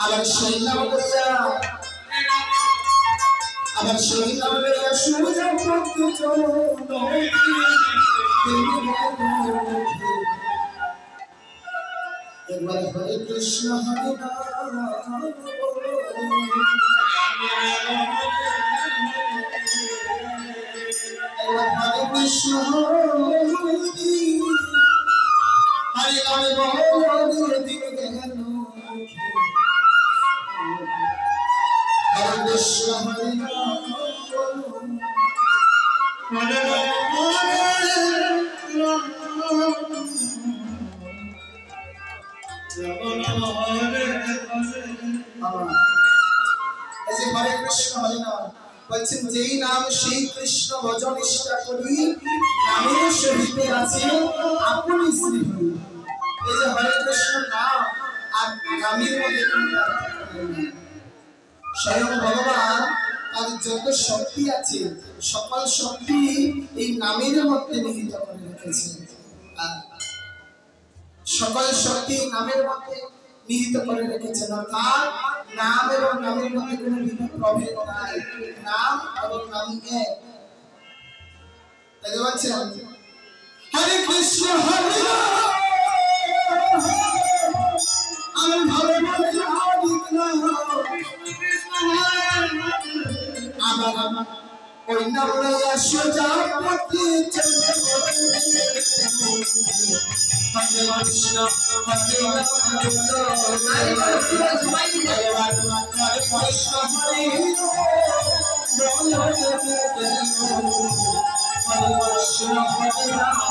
আবার সেই নাম লইয়া সুজা পথে চলো একবার হরে কৃষ্ণ হরে রাম একবার হরে কৃষ্ণ হরে রাম বলে দিকে গেল হরে কৃষ্ণ হরে রাম হরে কৃষ্ণ হরে নাম বলছেন যেই নাম সেই কৃষ্ণ ভজন নিষ্ঠা করি নামের সহিতে আছে আপনি শ্রী হরি। এই যে হরে কৃষ্ণ নাম আর নামের মধ্যে স্বয়ং ভগবান তার যত শক্তি আছে সকল শক্তি এই নামের মধ্যে নিহিত করে রেখেছেন। সকল শক্তি নামের মধ্যে নিহিত করে রেখেছেন অর্থাৎ নাম এবং নামের মধ্যে কোনো প্রভেদ নাই, নাম এবং নাম এক। দেখতে পাচ্ছেন হরে কৃষ্ণ হরে রাম আমি ভালো আমার ওই নাম লইয়া সোজা পথে চলে হরে কৃষ্ণ হরে রাম হরে কৃষ্ণ হরে কৃষ্ণ হরে রাম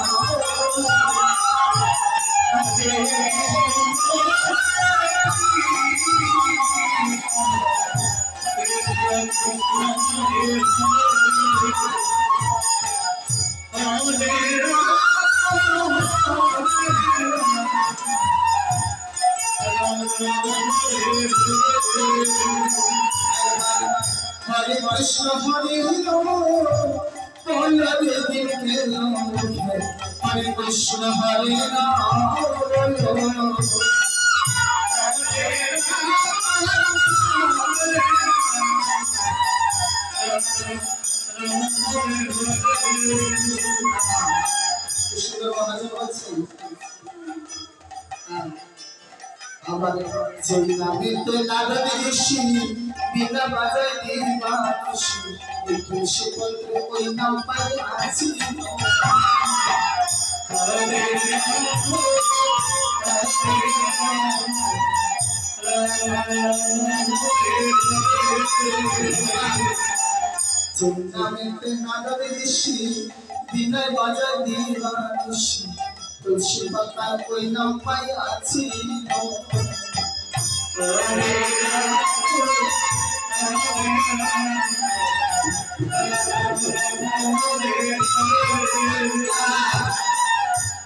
हरे कृष्ण हरे राम हरे कृष्ण हरे राम যেই নামেতে নারদ ঋষি বিনা বাজায় দিবানিশি এই তুলসী পত্রে ওই নাম পাই আছি যেই নামেতে নারদ ঋষি বিনা বাজায় দিবানিশি তুলসী পাতা ওই নাম পাই আছি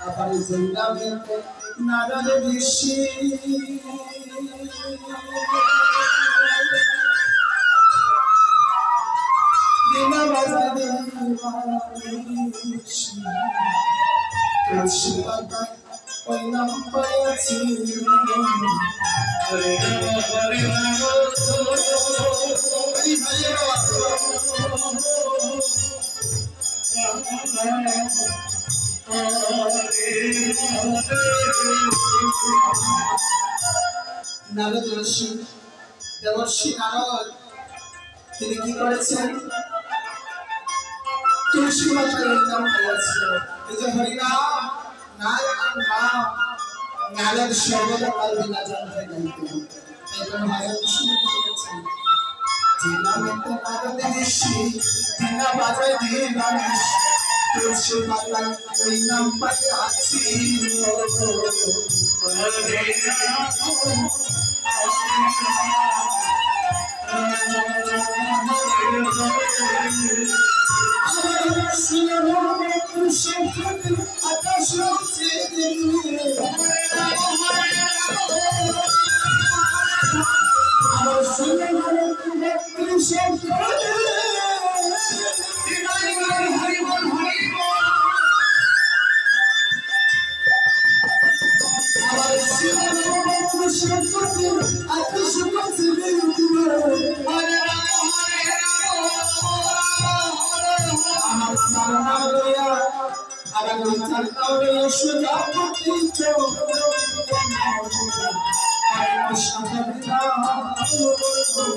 আবার যেই নামেতে নারদ ঋষি বিনা বাজায় দিবানিশি তুলসী পাতা ওই নাম পাই আছি হরে রাম হরে রাম হরি হরে নারদ ঋষি দেবর্ষি নারদ তিনি কি করেছেন তুলসী পাতার নাম পাইয়াছিল। এই যে হরিনাম নারায়ণ নাম নারদ সর্বদা কাল বিনা জানতে গাইতেন। এই জন্য হাজার কৃষ্ণ বলেছেন যে নামেতে নারদ ঋষি বিনা বাজায় দিবানিশি তুলসী পাতায় ওই নাম পাই আছি নাম লইয়া আবার ওই চার নাম লইয়া সোজা পথে চলো হরে কৃষ্ণ হরে রাম হরে কৃষ্ণ হরে রাম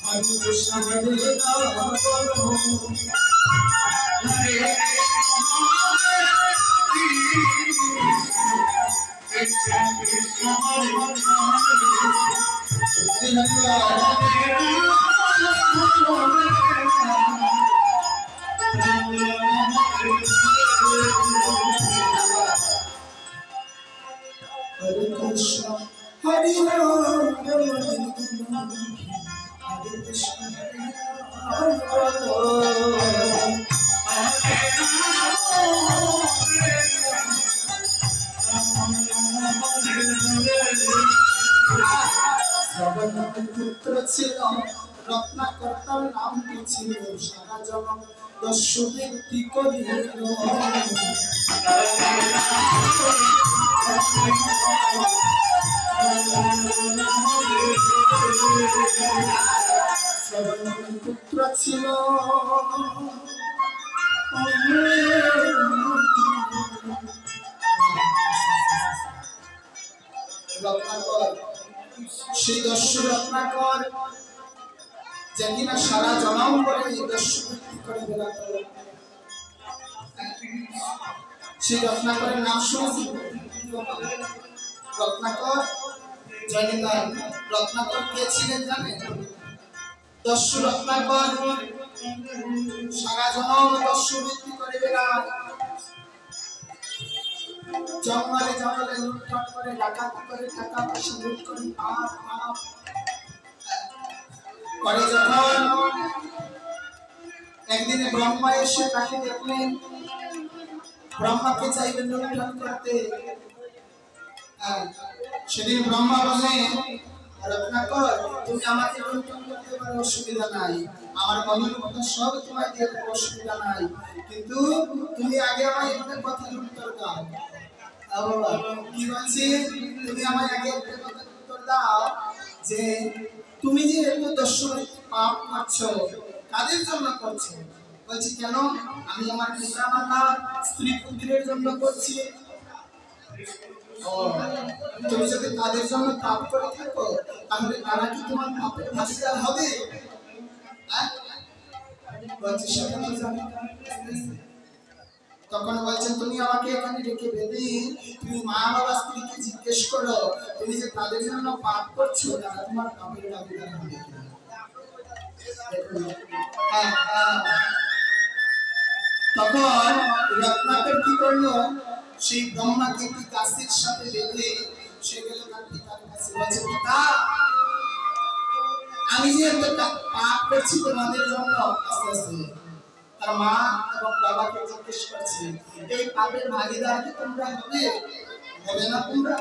হরে কৃষ্ণ হরে Ram Hare Krishna, Hare Ram, Hare Krishna, Hare পুত্র ছিল রত্নাকর্তার নাম কি ছিল সারা জগৎ দস্যু ব্যক্তি করিল পুত্র ছিল রত্নাকর সেই দস্যু রত্নাকর যে কিনা সারা জনম করে দস্যু ব্যক্তি করে বেড়াতো সেই রত্নাকরের নাম শুনেছি রত্নাকর জয়নিতাই রত্নাকর কে ছিলেন জানেন দস্যু রত্নাকর সারা জনম দস্যু ব্যক্তি করে বেড়ায় জঙ্গলে জঙ্গলে লুটপাট করে ডাকাতি করে টাকা পয়সা লুট করে পাপ পাপ করে যখন একদিন ব্রহ্মা এসে তাকে দেখলেন ব্রহ্মাকে চাইবেন লুটপাট করতে সেদিন ব্রহ্মা বললেন রত্নাকর তুমি আমাকে লুটপাট করতে পারো অসুবিধা নাই আমার মনের কথা সব তোমায় দিয়ে দেবো অসুবিধা নাই কিন্তু তুমি আগে আমায় একটা কথা উত্তর দাও কি বলছি তুমি আমায় আগে একটা কথা উত্তর দাও যে তুমি যে এত দস্যু পাপ করছো কাদের জন্য করছো বলছি কেন আমি আমার পিতা মাতা স্ত্রী পুত্রের জন্য করছি তুমি যদি তাদের জন্য পাপ করে থাকো তাহলে তারা কি তোমার পাপের ভাগীদার হবে বলছি সেটা তো জানি তখন বলছেন তুমি আমাকে এখানে রেখে বেঁধে তুমি মা বাবা স্ত্রীকে জিজ্ঞেস করো তুমি যে তাদের জন্য পাপ করছো তারা তোমার পাপের ভাগীদার হবে তখন রত্নাকর কি করলো সেই ব্রহ্মাকে একটি গাছের সাথে বেঁধে সে গেল তার পিতার কাছে বলছে পিতা আমি যে একটা পাপ করছি তোমাদের জন্য আস্তে আস্তে তার মা এবং বাবাকে জিজ্ঞেস করছে এই পাপের ভাগীদার কি তোমরা হবে না তোমরা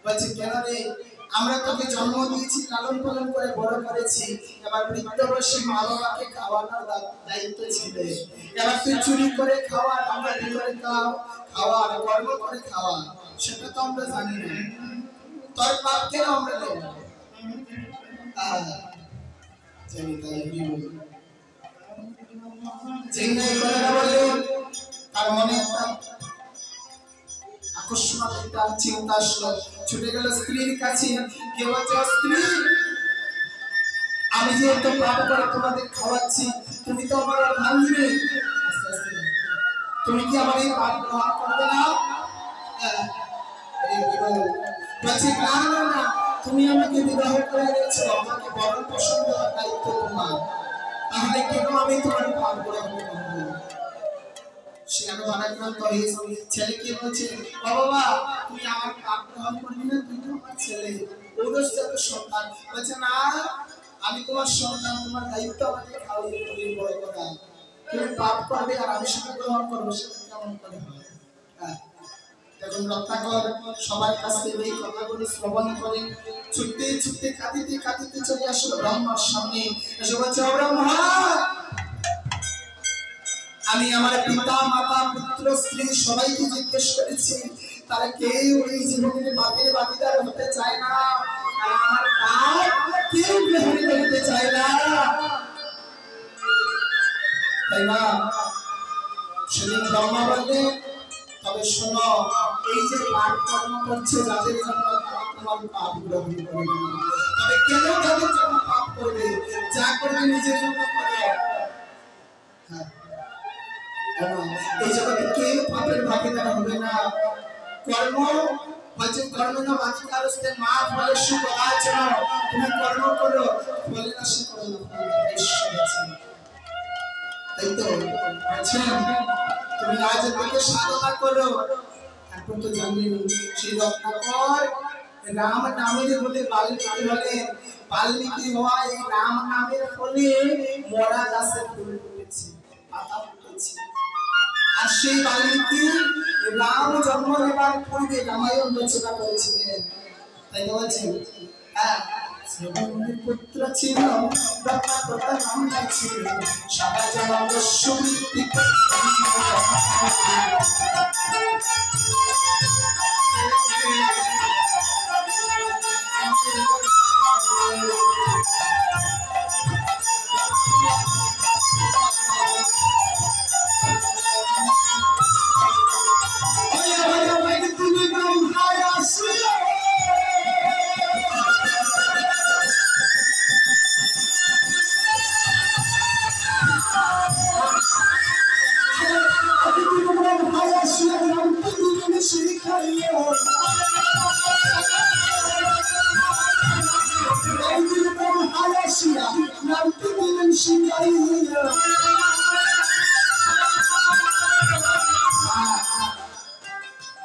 বলছে কেন রে আমরা তোকে জন্ম দিয়েছি লালন পালন করে বড় করেছি এবার বৃদ্ধ বয়সী মা বাবাকে খাওয়ানোর দায়িত্ব ছিল এবার তুই চুরি করে খাওয়া ডাকাতি করে খাওয়া কর্ম করে খাওয়া সেটা তো আমরা জানি না তোর পাপ কেন আমরা দেব জানি তাই তার মনে একটা আকস্মাত একটা চিন্তা আসলো ছুটে গেল স্ত্রীর কাছে কে বলছে স্ত্রী আমি যে এত পাপ করে তোমাদের খাওয়াচ্ছি তুমি তো আমার ভাঙবে তুমি কি আমার এই পাপ গ্রহণ করবে না বলছে না না না তুমি আমাকে বিবাহ করে এনেছো আমাকে বরণ পোষণ দেওয়ার দায়িত্ব তোমার তাহলে কেন আমি তোমার পাপ গ্রহণ করবো সে আরো আনাগ্রন্ত হয়েছে ছেলেকে বলছে বাবা তুমি আমার পাপ গ্রহণ করবি না তুই তো আমার ছেলে ঔরসজাত সন্তান বলছে না আমি তোমার সন্তান তোমার দায়িত্ব আমাকে খাওয়াইয়ে বড় করা তুমি পাপ করবে আর আমি সেটা গ্রহণ করবো সেটা কেমন করে হয় তখন রত্নাকর সবার কাছে এই কথাগুলো শ্রবণ করে ছুটতে ছুটতে কাঁদিতে কাঁদিতে চলে আসলো ব্রহ্মার সামনে এসে বলছে ব্রহ্মা আমি আমার পিতা মাতা পুত্র স্ত্রী সবাইকে জিজ্ঞেস করেছি তারা কেউ এই জীবনের পাপের ভাগীদার হতে চায় না আর আমার পাপ কেউ গ্রহণ করতে চায় না, তাই না? সেদিন ব্রহ্মা বললেন, তবে শোনো, এই যে পাপ কর্ম করছে যাদের জন্য, তারা তোমার পাপ গ্রহণ করবে না। তবে কেন তাদের জন্য পাপ করবে? যা করবে নিজের জন্য করে। এই জগতে কেউ পাপের ভাগিদার হবে না। কর্ম হচ্ছে কর্ম না বাকি কারস্তে মা ফলে সুখ আচরণ, তুমি কর্ম করো, ফলে না সুখ করো না, ঈশ্বর আছে। তাই তো আছেন, তুমি আজ থেকে সাধনা করো। এখন তো জানেন সেই রত্নাকর রাম নামের বলে বাল্মীকি হলেন। বাল্মীকি হওয়া এই রাম নামের ফলে মরা গাছে ফুল ফুটেছে, পাতা ফুটেছে। আর সেই বাল্মীকি রাম জন্ম নেবার পূর্বে রামায়ণ রচনা করেছিলেন। তাই বলছেন, হ্যাঁ, শ্রবণের পুত্র ছিল, রত্নাকর নাম ছিল, সারা জগৎ সুবৃত্তি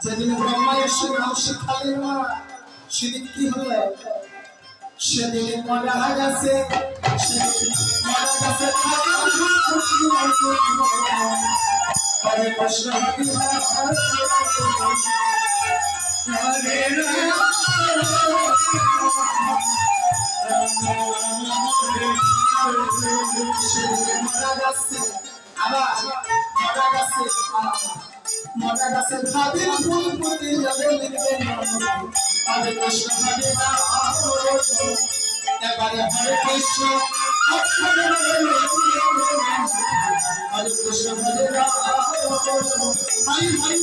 যেদিন ব্রহ্মা এসে নাম শিখালেন না, সেদিন কি হলো? সেদিন মরা গেছে, মরা গেছে হরে কৃষ্ণ মরা গেছে, আবার মরা গেছে, মরা গেছে ভাবির ফুল ফুটে যাবে লিখবে হরে কৃষ্ণ হরে রাম, এবারে হরে কৃষ্ণ হরে কৃষ্ণ হরে রাম, হরি হরি